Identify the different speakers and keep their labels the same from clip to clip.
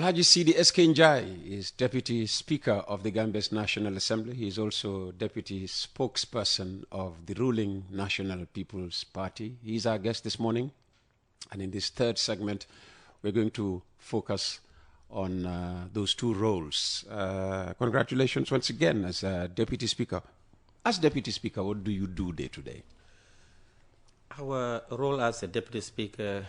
Speaker 1: Alhaji Seedy Njie is Deputy Speaker of the Gambia's National Assembly. He is also Deputy Spokesperson of the ruling National People's Party. He is our guest this morning. And in this third segment, we're going to focus on those two roles. Congratulations once again as Deputy Speaker. As Deputy Speaker, what do you do day to day?
Speaker 2: Our role as a Deputy Speaker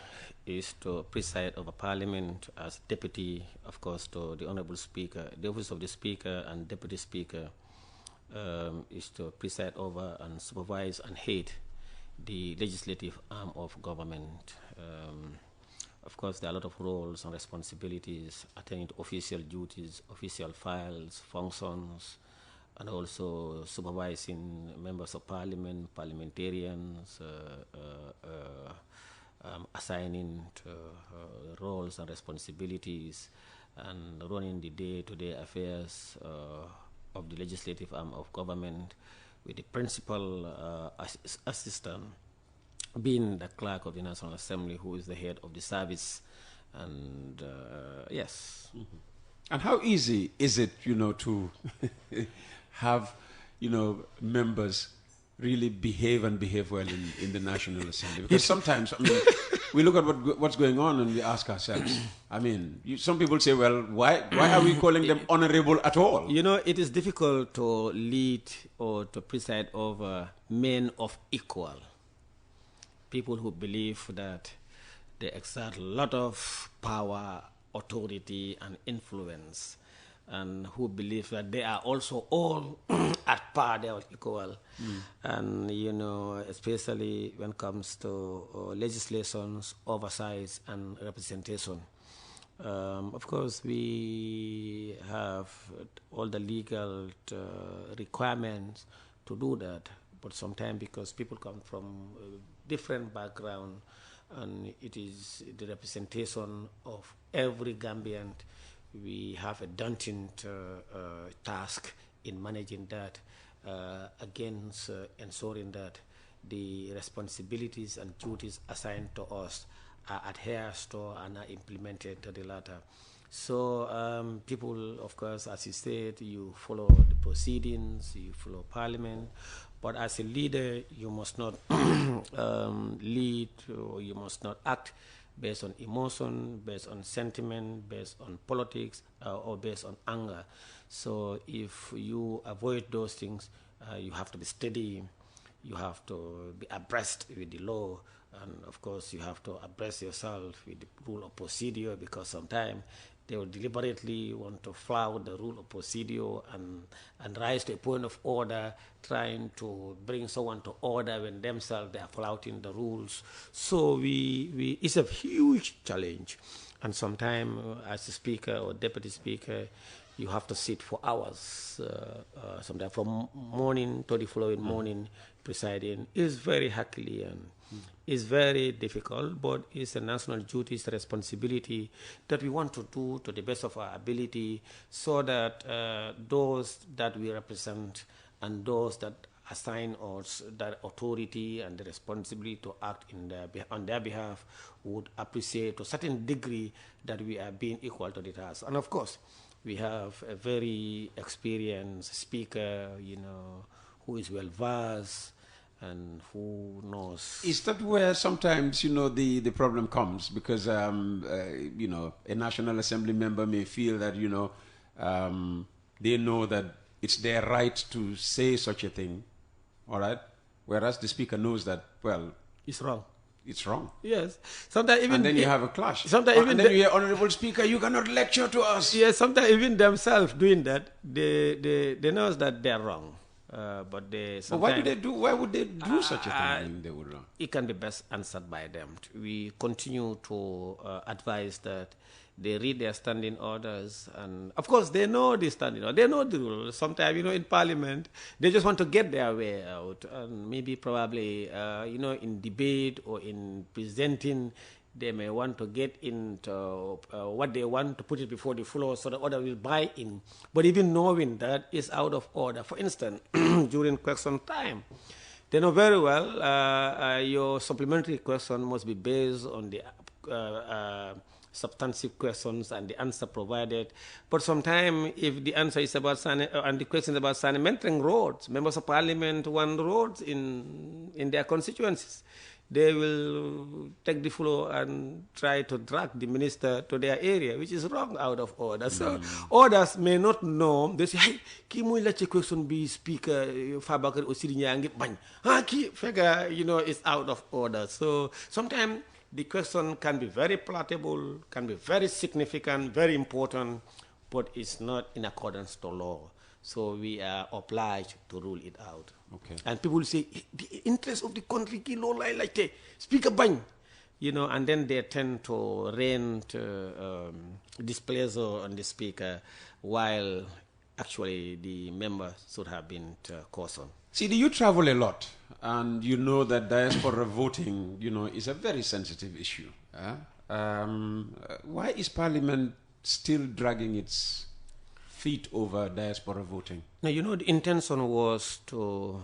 Speaker 2: is to preside over Parliament as Deputy, of course, to the Honourable Speaker. The Office of the Speaker and Deputy Speaker is to preside over and supervise and head the legislative arm of government. Of course, there are a lot of roles and responsibilities attending to official duties, official files, functions, and also supervising members of parliament, parliamentarians, assigning roles and responsibilities, and running the day-to-day affairs of the legislative arm of government, with the principal assistant being the clerk of the National Assembly, who is the head of the service. And yes.
Speaker 1: Mm-hmm. And how easy is it, to have, members really behave well in the National Assembly? Because sometimes, we look at what's going on and we ask ourselves, some people say, well, why are we calling them honorable at all?
Speaker 2: It is difficult to lead or to preside over men of equal. People who believe that they exert a lot of power, authority, and influence, and who believe that they are also all at par, they are equal. And, especially when it comes to legislations, oversight, and representation. Of course, we have all the legal requirements to do that, but sometimes because people come from different background, and it is the representation of every Gambian, we have a daunting task in managing that against ensuring that the responsibilities and duties assigned to us are adhered to and are implemented to the latter. So people, of course, as you said, you follow the proceedings, you follow Parliament, but as a leader, you must not lead, or you must not act based on emotion, based on sentiment, based on politics, or based on anger. So if you avoid those things, you have to be steady, you have to be abreast with the law, and of course you have to abreast yourself with the rule of procedure, because sometimes they will deliberately want to flout the rule of procedure and rise to a point of order, trying to bring someone to order when themselves they are flouting the rules. So it's a huge challenge. And sometimes as a speaker or deputy speaker, you have to sit for hours, sometimes from morning to the following morning, presiding. It's very Herculean. It's very difficult, but it's a national duty, it's a responsibility that we want to do to the best of our ability, so that those that we represent and those that assign us that authority and the responsibility to act on their behalf would appreciate to a certain degree that we are being equal to the task. And of course, we have a very experienced speaker, who is well versed and who knows.
Speaker 1: Is that where sometimes, the problem comes? Because, a National Assembly member may feel that, they know that it's their right to say such a thing, all right? Whereas the speaker knows that, well,
Speaker 2: it's wrong.
Speaker 1: It's wrong.
Speaker 2: Yes. Sometimes even
Speaker 1: and then you have a clash.
Speaker 2: Sometimes even
Speaker 1: and then you hear, Honorable Speaker, you cannot lecture to us.
Speaker 2: Yes, sometimes even themselves doing that, they know that they're wrong. But
Speaker 1: why would they do such a thing when they were wrong?
Speaker 2: It can be best answered by them. We continue to advise that they read their standing orders, and of course they know the standing order, they know the rules. Sometimes, in Parliament, they just want to get their way out, and maybe probably, in debate or in presenting, they may want to get into what they want to put it before the floor so the order will buy in. But even knowing that is out of order. For instance, during question time, they know very well your supplementary question must be based on the substantive questions and the answer provided. But sometimes, if the answer is about and the question is about mentoring roads, members of parliament want roads in their constituencies, they will take the floor and try to drag the minister to their area, which is wrong, out of order. So others may not know. They say, hey, ki muy la ci question be speaker Fabakary or Seedy ngi bañ. Ki figure, it's out of order. So sometimes the question can be very palatable, can be very significant, very important, but it's not in accordance to law. So we are obliged to rule it out.
Speaker 1: Okay.
Speaker 2: And people say, the interest of the country, like speaker bang, and then they tend to rent displeasure on the speaker, while actually the member should have been cautioned.
Speaker 1: Seedy, you travel a lot, and you know that diaspora voting, is a very sensitive issue. Why is Parliament still dragging its feet over diaspora voting?
Speaker 2: Now, the intention was to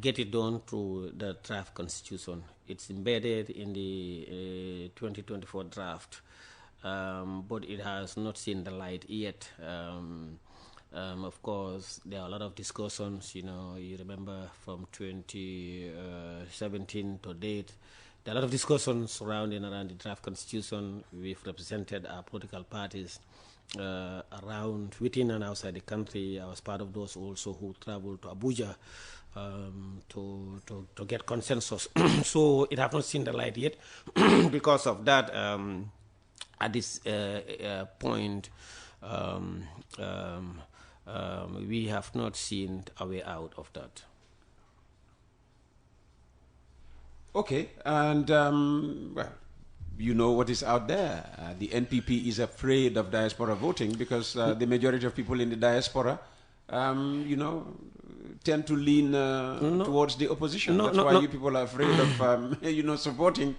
Speaker 2: get it done through the draft constitution. It's embedded in the 2024 draft, but it has not seen the light yet. Of course, there are a lot of discussions, you remember from 2017 to date, there are a lot of discussions surrounding around the draft constitution. We've represented our political parties around, within and outside the country. I was part of those also who traveled to Abuja to get consensus. So it has not seen the light yet. Because of that, at this point, we have not seen a way out of that.
Speaker 1: Okay, and well, you know what is out there. The NPP is afraid of diaspora voting because the majority of people in the diaspora, tend to lean towards the opposition. That's why you people are afraid of, supporting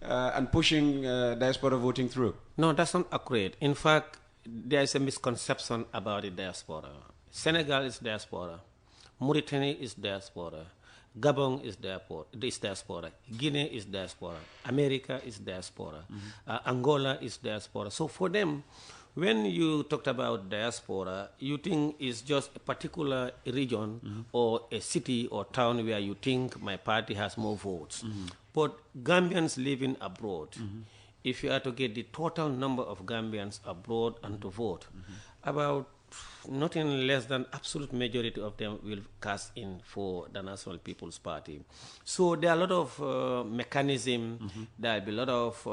Speaker 1: and pushing diaspora voting through.
Speaker 2: No, that's not accurate. In fact, there is a misconception about the diaspora. Senegal is diaspora. Mauritania is diaspora. Gabon is diaspora. Guinea is diaspora. America is diaspora. Angola is diaspora. So for them, when you talked about diaspora, you think it's just a particular region or a city or town where you think my party has more votes. But Gambians living abroad, if you are to get the total number of Gambians abroad and to vote, about nothing less than absolute majority of them will cast in for the National People's Party. So there are a lot of mechanism, there will be a lot of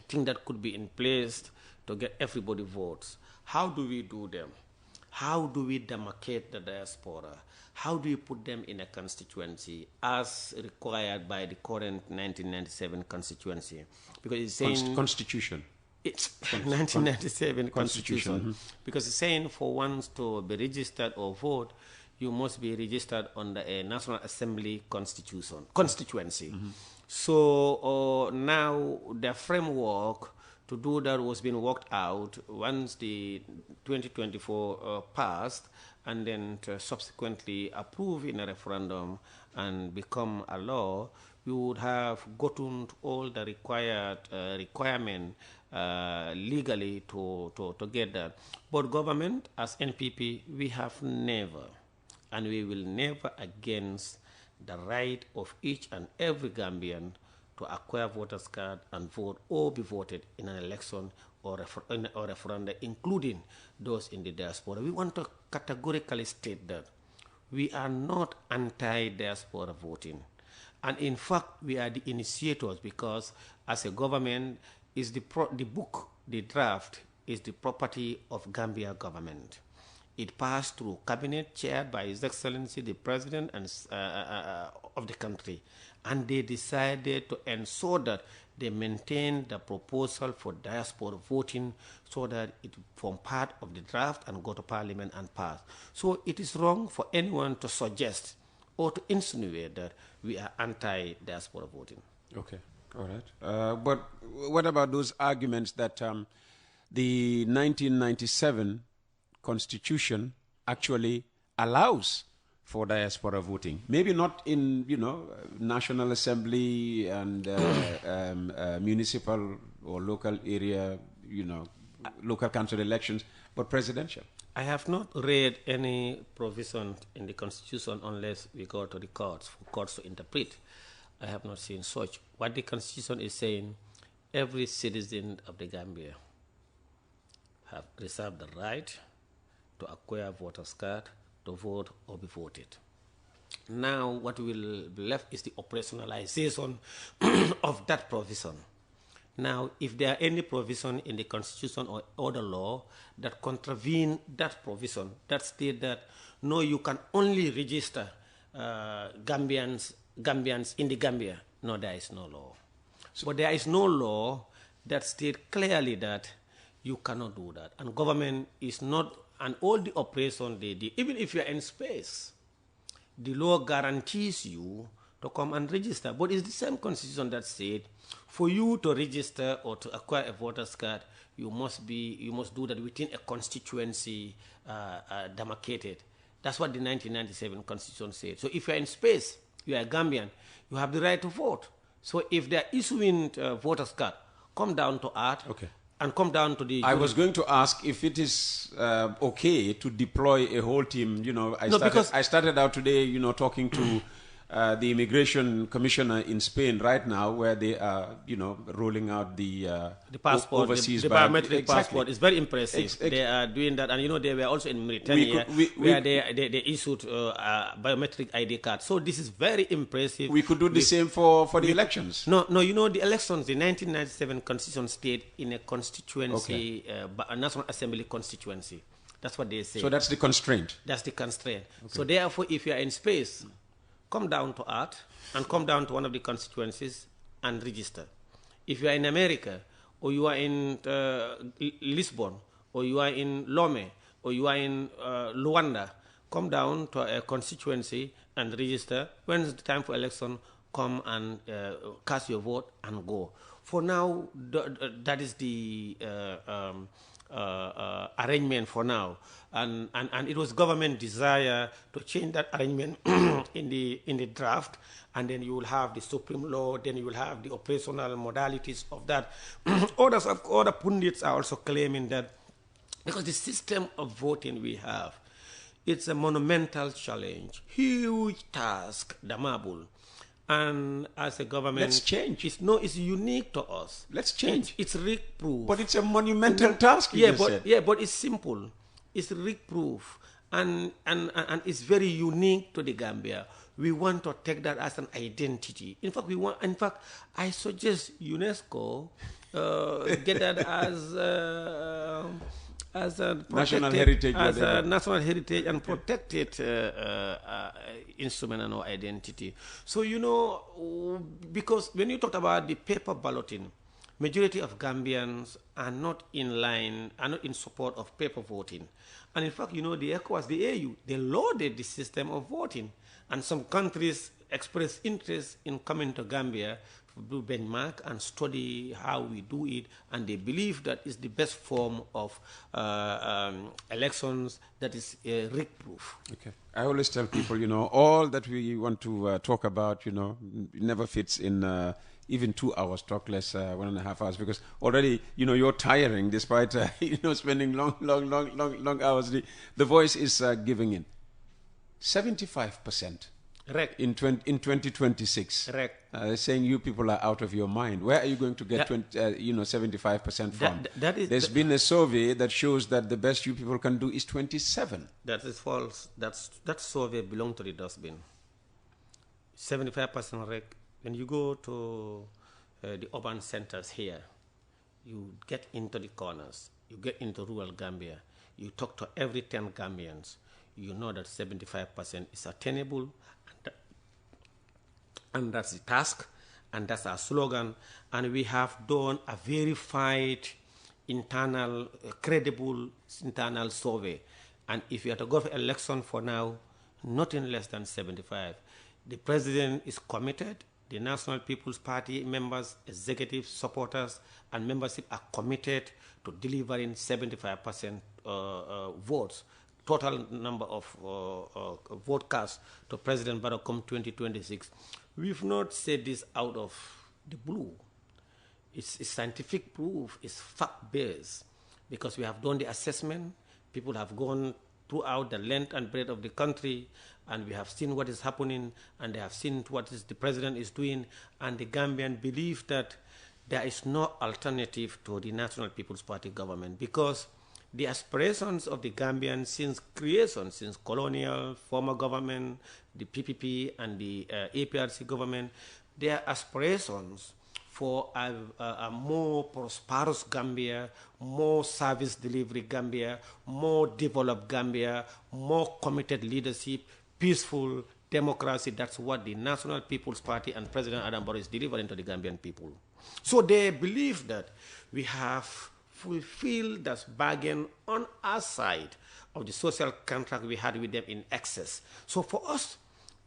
Speaker 2: things that could be in place to get everybody votes. How do we do them? How do we demarcate the diaspora? How do you put them in a constituency as required by the current 1997 constituency? Because it's saying
Speaker 1: Constitution.
Speaker 2: It's 1997 constitution. Because it's saying for ones to be registered or vote, you must be registered under a National Assembly constituency. So now the framework to do that was being worked out once the 2024 passed, and then subsequently approved in a referendum and become a law. We would have gotten all the required requirement legally to get that. But government, as NPP, we have never, and we will never against the right of each and every Gambian to acquire voters card and vote or be voted in an election or referendum, including those in the diaspora. We want to categorically state that we are not anti-diaspora voting. And in fact, we are the initiators because as a government, is the draft is the property of Gambia government. It passed through cabinet chaired by His Excellency the President and of the country. And they decided to ensure that they maintain the proposal for diaspora voting so that it form part of the draft and go to Parliament and pass. So it is wrong for anyone to suggest or to insinuate that we are anti-diaspora voting.
Speaker 1: Okay, all right. But what about those arguments that the 1997 Constitution actually allows for diaspora voting. Maybe not in, National Assembly and municipal or local area, local council elections, but presidential.
Speaker 2: I have not read any provision in the Constitution unless we go to the courts for courts to interpret. I have not seen such. What the Constitution is saying, every citizen of the Gambia have reserved the right to acquire voter's card, to vote or be voted. Now what will be left is the operationalization of that provision. Now, if there are any provision in the Constitution or other law that contravene that provision, that state that, no, you can only register Gambians in the Gambia, no, there is no law. But there is no law that states clearly that you cannot do that. And government is not, and all the operation they do, even if you are in space, the law guarantees you to come and register. But it's the same Constitution that said, for you to register or to acquire a voter's card, you must do that within a constituency demarcated. That's what the 1997 Constitution said. So if you're in space, you are a Gambian, you have the right to vote. So if they're issuing voter's card, come down to art. Okay. And come down to the... I
Speaker 1: was going to ask if it is okay to deploy a whole team. I started out today, talking to the immigration commissioner in Spain right now, where they are, rolling out the
Speaker 2: passport,
Speaker 1: overseas
Speaker 2: the biometric passport. It's very impressive. They are doing that, and they were also in Mauritania, where they issued biometric ID card. So this is very impressive.
Speaker 1: We could do the same for the elections.
Speaker 2: No, the elections, the 1997 Constitution state in a constituency, a National Assembly constituency. That's what they say.
Speaker 1: So that's the constraint.
Speaker 2: That's the constraint. Okay. So therefore, if you are in space, come down to art and come down to one of the constituencies and register. If you are in America, or you are in Lisbon, or you are in Lome, or you are in Luanda, come down to a constituency and register. When it's the time for election, come and cast your vote and go. For now, that is the arrangement for now, and it was government desire to change that arrangement in the draft, and then you will have the supreme law, then you will have the operational modalities of that. Other pundits are also claiming that because the system of voting we have, it's a monumental challenge, huge task, the marble. And as a government,
Speaker 1: let's change.
Speaker 2: It's unique to us.
Speaker 1: Let's change.
Speaker 2: It's rig-proof.
Speaker 1: But it's a monumental task.
Speaker 2: But it's simple. It's rig-proof, and it's very unique to the Gambia. We want to take that as an identity. In fact, I suggest UNESCO get that as a
Speaker 1: national heritage,
Speaker 2: national heritage and protected instrument and our identity. So because when you talk about the paper balloting, majority of Gambians are not in support of paper voting. And in fact, the ECOWAS, the AU, they loaded the system of voting, and some countries express interest in coming to Gambia to do benchmark and study how we do it, and they believe that is the best form of elections that is rig-proof.
Speaker 1: Okay. I always tell people, all that we want to talk about, never fits in even 2 hours, talk less 1.5 hours, because already, you're tiring despite, spending long hours. The voice is giving in. 75%.
Speaker 2: Correct.
Speaker 1: In 2026.
Speaker 2: Correct.
Speaker 1: Saying you people are out of your mind. Where are you going to get 75% from? There's been a survey that shows that the best you people can do is 27.
Speaker 2: That is false. That survey belongs to the dustbin. 75% rec. When you go to the urban centers here, you get into the corners, you get into rural Gambia, you talk to every 10 Gambians, you know that 75% is attainable, and that's the task, and that's our slogan. And we have done a verified internal, credible internal survey. And if you are to go for election for now, nothing less than 75. The president is committed. The National People's Party members, executive supporters, and membership are committed to delivering 75% votes. total number of vote cast to President Barrow come 2026. We've not said this out of the blue. It's scientific proof, it's fact-based, because we have done the assessment. People have gone throughout the length and breadth of the country, and we have seen what is happening, and they have seen what the president is doing, and the Gambian believe that there is no alternative to the National People's Party government, because the aspirations of the Gambians since creation, since colonial, former government, the PPP and the APRC government, their aspirations for a more prosperous Gambia, more service delivery Gambia, more developed Gambia, more committed leadership, peaceful democracy. That's what the National People's Party and President Adam Barrow is delivering to the Gambian people. So they believe that we have fulfilled that bargain on our side of the social contract we had with them in excess. So for us,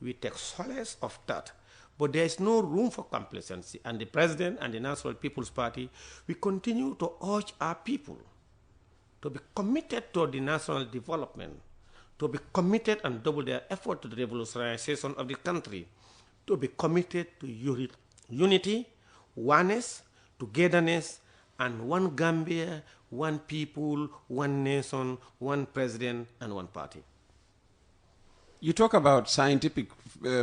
Speaker 2: we take solace of that. But there is no room for complacency. And the President and the National People's Party, we continue to urge our people to be committed to the national development, to be committed and double their effort to the revolutionization of the country, to be committed to unity, oneness, togetherness, and one Gambia, one people, one nation, one president, and one party.
Speaker 1: You talk about scientific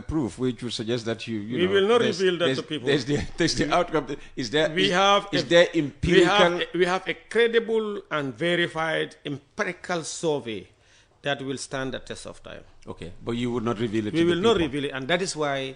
Speaker 1: proof, which would suggest that we
Speaker 2: will not reveal that to people.
Speaker 1: There's the outcome. Is there
Speaker 2: empirical? We have a credible and verified empirical survey that will stand the test of time.
Speaker 1: Okay, but you would not reveal it.
Speaker 2: We will not reveal it, and that is why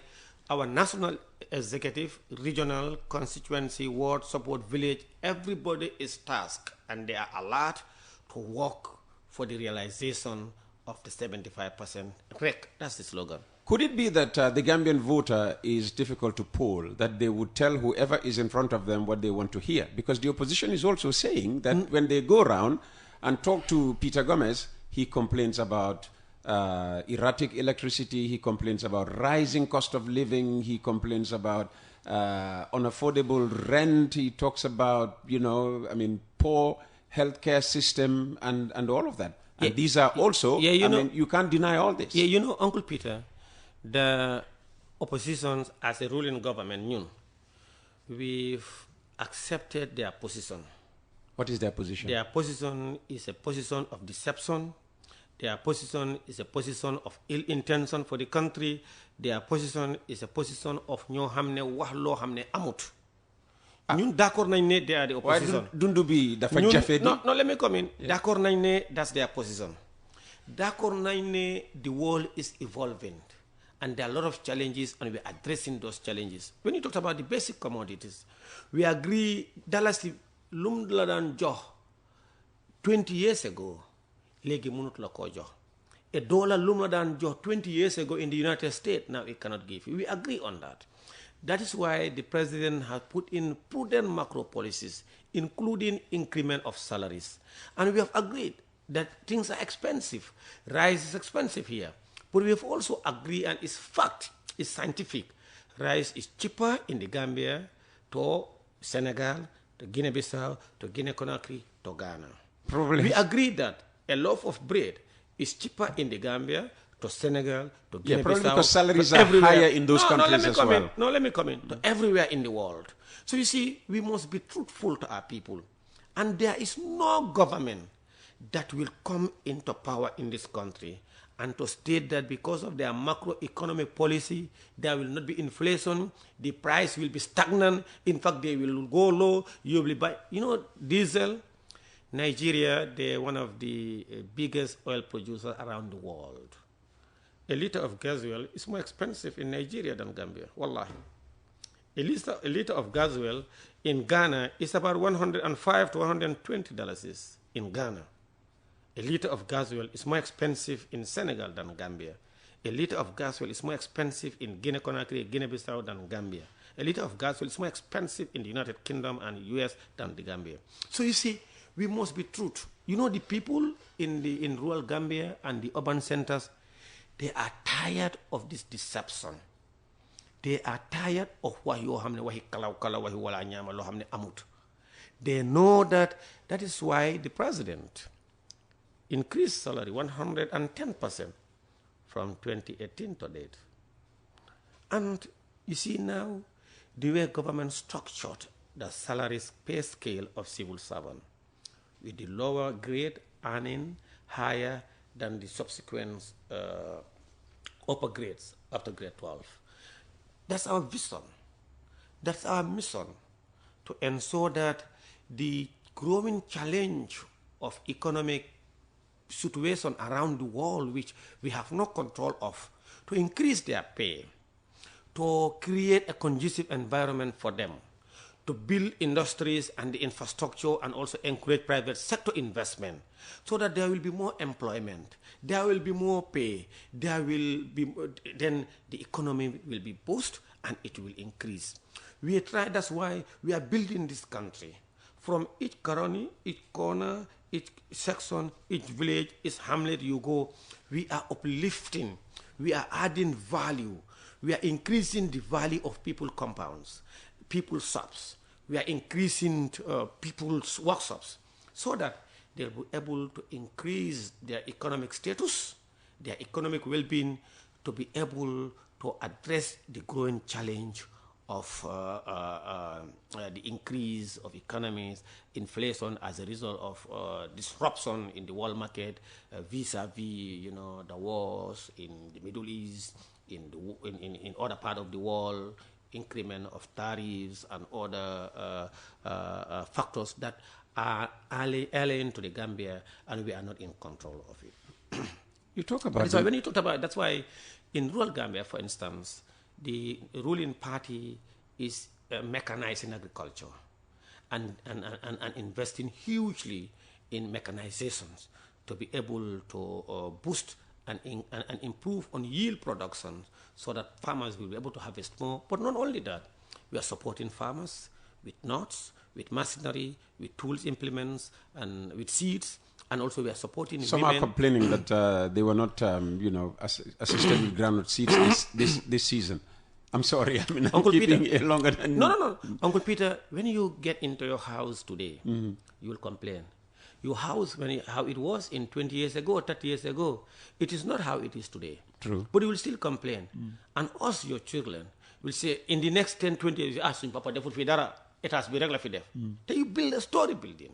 Speaker 2: our national executive, regional, constituency, ward, support, village, everybody is tasked, and they are alert to work for the realization of the 75% rec. That's the slogan.
Speaker 1: Could it be that the Gambian voter is difficult to poll, that they would tell whoever is in front of them what they want to hear? Because the opposition is also saying that when they go around and talk to Peter Gomez, he complains about erratic electricity, he complains about rising cost of living, he complains about unaffordable rent, he talks about, poor healthcare system and all of that. And these are also, you can't deny all this.
Speaker 2: Yeah, Uncle Peter, the opposition as a ruling government, we've accepted their position.
Speaker 1: What is their position?
Speaker 2: Their position is a position of deception. Their position is a position of ill intention for the country. Their position is a position of ñoo xamne wax loo xamne amut. Ñun d'accord nañ ne they are the opposition.
Speaker 1: Dundu bi dafa jafe.
Speaker 2: No, let me come in. D'accord nañ ne that's their position. D'accord nañ ne the world is evolving and there are a lot of challenges and we're addressing those challenges. When you talked about the basic commodities, we agree dalasi lum la dan jox 20 years ago legi munut la ko jox. A dollar lum la dan jox 20 years ago in the United States, now it cannot give you. We agree on that. That is why the president has put in prudent macro policies, including increment of salaries. And we have agreed that things are expensive. Rice is expensive here. But we have also agreed, and it's fact, it's scientific. Rice is cheaper in the Gambia to Senegal, to Guinea-Bissau, to Guinea-Conakry, to Ghana.
Speaker 1: Probably.
Speaker 2: We agree that a loaf of bread is cheaper in the Gambia, to Senegal, to Guinea-Bissau.
Speaker 1: Probably because salaries are higher in those countries as well.
Speaker 2: Let me come in. To everywhere in the world. So you see, we must be truthful to our people. And there is no government that will come into power in this country and to state that because of their macroeconomic policy, there will not be inflation, the price will be stagnant, in fact, they will go low, you will buy. Diesel, Nigeria, they're one of the biggest oil producers around the world. A liter of gas oil is more expensive in Nigeria than Gambia. Wallahi. A liter of gas oil in Ghana is about $105 to $120 in Ghana. A liter of gas oil is more expensive in Senegal than Gambia. A liter of gas oil is more expensive in Guinea-Conakry, Guinea-Bissau than Gambia. A liter of gas oil is more expensive in the United Kingdom and US than the Gambia. So you see, we must be truth. The people in rural Gambia and the urban centers, they are tired of this deception. They are tired of They know that is why the president increased salary 110% from 2018 to date. And you see now the way government structured the salaries pay scale of civil servant, with the lower grade earning higher than the subsequent upper grades after grade 12. That's our vision. That's our mission, to ensure that the growing challenge of economic situation around the world, which we have no control of, to increase their pay, to create a conducive environment for them, to build industries and the infrastructure, and also encourage private sector investment, so that there will be more employment, there will be more pay, there will be, then the economy will be boosted and it will increase. We try, that's why we are building this country. From each colony, each corner, each section, each village, each hamlet you go, we are uplifting, we are adding value, we are increasing the value of people compounds, people's shops, we are increasing people's workshops, so that they'll be able to increase their economic status, their economic well-being, to be able to address the growing challenge of the increase of economies, inflation as a result of disruption in the world market, vis-a-vis, the wars in the Middle East, in other parts of the world, increment of tariffs and other factors that are alien to the Gambia, and we are not in control of it.
Speaker 1: You talk about
Speaker 2: when you talk about, that's why in rural Gambia, for instance, the ruling party is mechanizing agriculture and investing hugely in mechanizations to be able to boost and improve on yield production, so that farmers will be able to harvest more. But not only that, we are supporting farmers with nuts, with machinery, with tools, implements, and with seeds. And also we are supporting
Speaker 1: Some
Speaker 2: women.
Speaker 1: are complaining that they were not, assisted with groundnut seeds this season. I'm sorry, I mean,
Speaker 2: Uncle
Speaker 1: I'm keeping
Speaker 2: Peter,
Speaker 1: it longer than...
Speaker 2: No. Uncle Peter, when you get into your house today, you will complain. Your house, how it was in 20 years ago, or 30 years ago, it is not how it is today.
Speaker 1: True.
Speaker 2: But you will still complain. And us, your children, will say, in the next 10, 20 years, ask Papa, it has to be regular for them. Then you build a story building.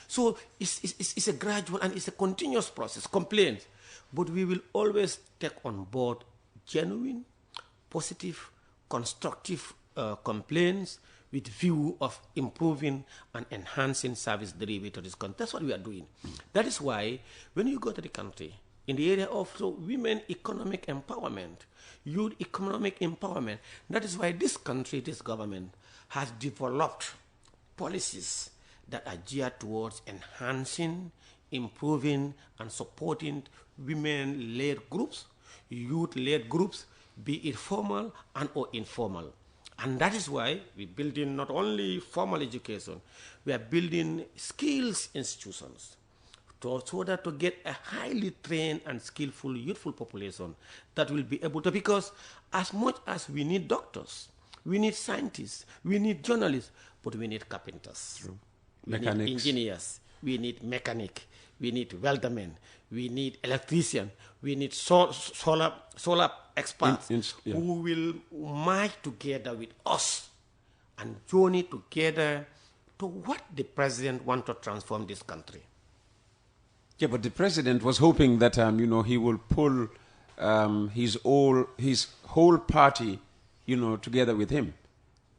Speaker 2: So it's a gradual and it's a continuous process, complaints. But we will always take on board genuine, positive, constructive complaints with view of improving and enhancing service delivery to this country. That's what we are doing. That is why when you go to the country, in the area of women economic empowerment, youth economic empowerment, that is why this country, this government, has developed policies that are geared towards enhancing, improving, and supporting women-led groups, youth-led groups, be it formal and or informal. And that is why we're building not only formal education, we are building skills institutions so that to get a highly trained and skillful youthful population that will be able to, because as much as we need doctors, we need scientists, we need journalists, but we need carpenters.
Speaker 1: True.
Speaker 2: We need engineers, we need mechanic, we need weldermen, we need electrician, we need solar experts who will merge together with us and journey together to what the president wants to transform this country.
Speaker 1: Yeah, but the president was hoping that he will pull his whole party together with him.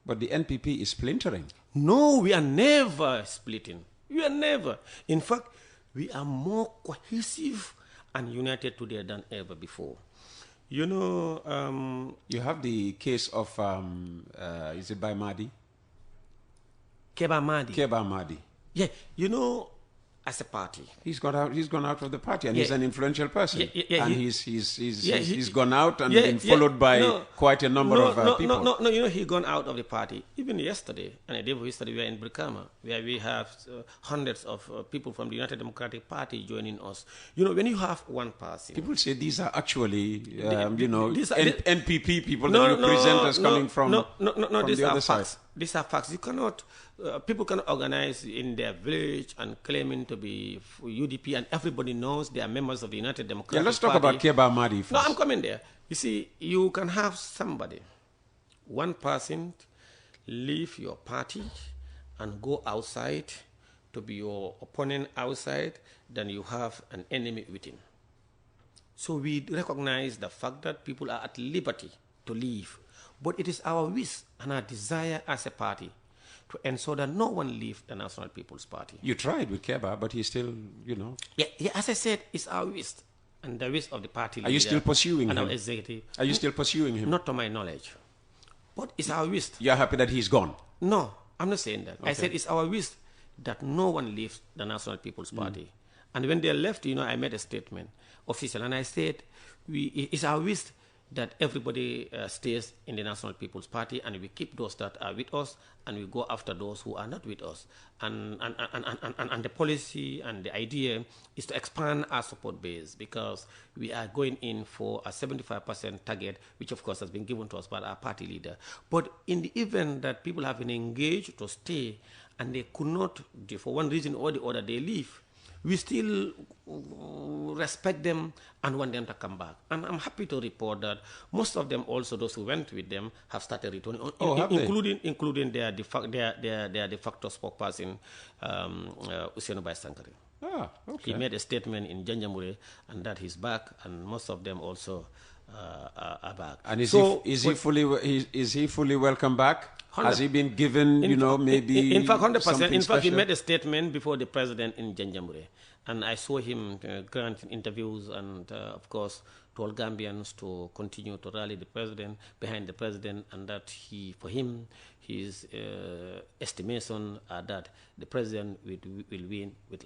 Speaker 1: But the NPP is splintering.
Speaker 2: No, we are never splitting. We are never. In fact, we are more cohesive and united today than ever before. You
Speaker 1: have the case of, is it by Mahdi?
Speaker 2: Keba
Speaker 1: Mahdi.
Speaker 2: Yeah, as a party.
Speaker 1: He's gone out of the party, and he's an influential person. And he's gone out and been followed by quite a number of people.
Speaker 2: No, he gone out of the party. Even yesterday, and the day before yesterday, we were in Brikama, where we have hundreds of people from the United Democratic Party joining us. When you have one person...
Speaker 1: People say these are actually, NPP people that you present as coming from
Speaker 2: these
Speaker 1: the
Speaker 2: are
Speaker 1: other
Speaker 2: facts.
Speaker 1: side.
Speaker 2: These are facts. You cannot, people cannot organize in their village and claiming to be UDP, and everybody knows they are members of the United Democratic Party.
Speaker 1: Let's talk about Keba Mahdi first.
Speaker 2: No, I'm coming there. You see, you can have somebody, one person, leave your party and go outside to be your opponent outside, then you have an enemy within. So we recognize the fact that people are at liberty to leave. But it is our wish and our desire as a party to ensure that no one leaves the National People's Party.
Speaker 1: You tried with Keba, but he's still, you know.
Speaker 2: Yeah, as I said, it's our wish and the wish of the party leader.
Speaker 1: Are you still pursuing
Speaker 2: and
Speaker 1: him?
Speaker 2: Our executive.
Speaker 1: Are you still pursuing him?
Speaker 2: Not to my knowledge. But it's our wish.
Speaker 1: You're happy that he's gone?
Speaker 2: No, I'm not saying that.
Speaker 1: Okay.
Speaker 2: I said it's our wish that no one leaves the National People's Party. And when they left, I made a statement, official, and I said, it's our wish that everybody stays in the National People's Party, and we keep those that are with us, and we go after those who are not with us. And the policy and the idea is to expand our support base, because we are going in for a 75% target, which of course has been given to us by our party leader. But in the event that people have been engaged to stay, and they could not, for one reason or the other, they leave, we still respect them and want them to come back. And I'm happy to report that most of them, also those who went with them, have started returning, including their de facto spokesperson, Usainu Bai Sankare.
Speaker 1: Ah, okay.
Speaker 2: He made a statement in Njie, and that he's back, and most of them also are back.
Speaker 1: And is he fully welcome back? 100. Has he been given, maybe
Speaker 2: in fact, 100%. In fact, he
Speaker 1: special?
Speaker 2: made a statement before the president in Njie, and I saw him grant interviews, and of course told Gambians to continue to rally the president, behind the president, and that for him, his estimation are that the president will win with